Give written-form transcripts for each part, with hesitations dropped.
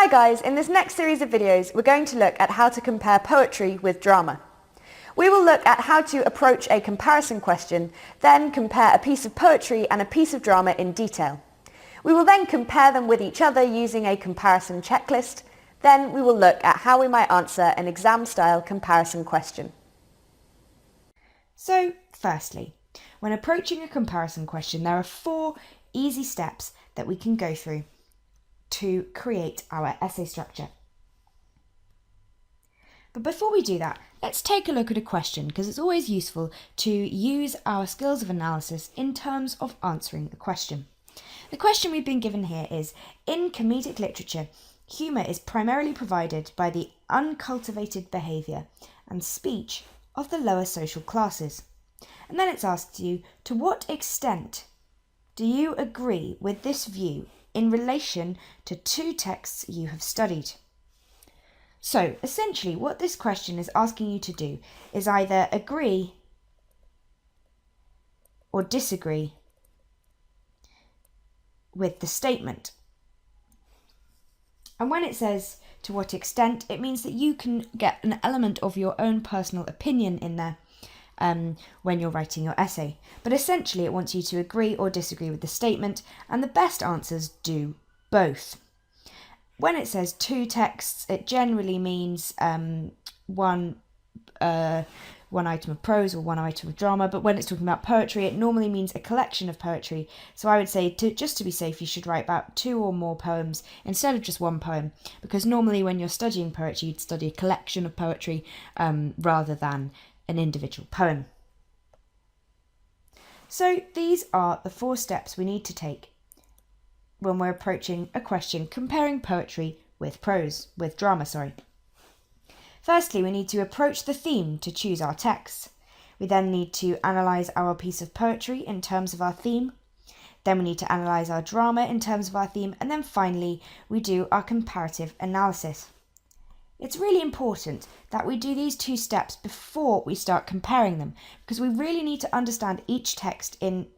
Hi guys, in this next series of videos we're going to look at how to compare poetry with drama. We will look at how to approach a comparison question, then compare a piece of poetry and a piece of drama in detail. We will then compare them with each other using a comparison checklist. Then we will look at how we might answer an exam-style comparison question. So, firstly, when approaching a comparison question, there are 4 easy steps that we can go through to create our essay structure. But before we do that, let's take a look at a question because it's always useful to use our skills of analysis in terms of answering the question. The question we've been given here is, in comedic literature, humour is primarily provided by the uncultivated behaviour and speech of the lower social classes. And then it's asked you, to what extent do you agree with this view in relation to 2 texts you have studied? So, essentially, what this question is asking you to do is either agree or disagree with the statement. And when it says to what extent, it means that you can get an element of your own personal opinion in there when you're writing your essay. But essentially it wants you to agree or disagree with the statement, and the best answers do both. When it says 2 texts, it generally means one item of prose or one item of drama, but when it's talking about poetry, it normally means a collection of poetry. So I would say, just to be safe, you should write about 2 or more poems instead of just 1 poem, because normally when you're studying poetry, you'd study a collection of poetry rather than an individual poem. So these are the 4 steps we need to take when we're approaching a question comparing poetry with drama. Firstly, we need to approach the theme to choose our text. We then need to analyse our piece of poetry in terms of our theme. Then we need to analyse our drama in terms of our theme. And then finally, we do our comparative analysis. It's really important that we do these 2 steps before we start comparing them, because we really need to understand each text in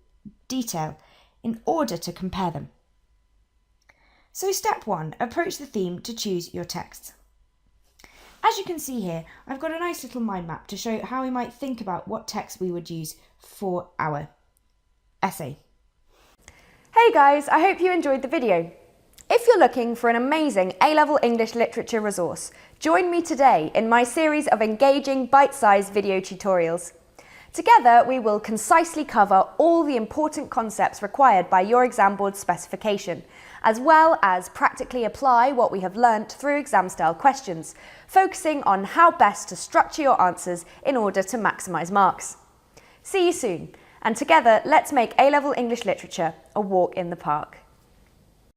detail in order to compare them. So step 1, approach the theme to choose your text. As you can see here, I've got a nice little mind map to show how we might think about what text we would use for our essay. Hey guys, I hope you enjoyed the video. If you're looking for an amazing A-level English literature resource, join me today in my series of engaging bite-sized video tutorials. Together, we will concisely cover all the important concepts required by your exam board specification, as well as practically apply what we have learnt through exam-style questions, focusing on how best to structure your answers in order to maximise marks. See you soon, and together let's make A-level English literature a walk in the park.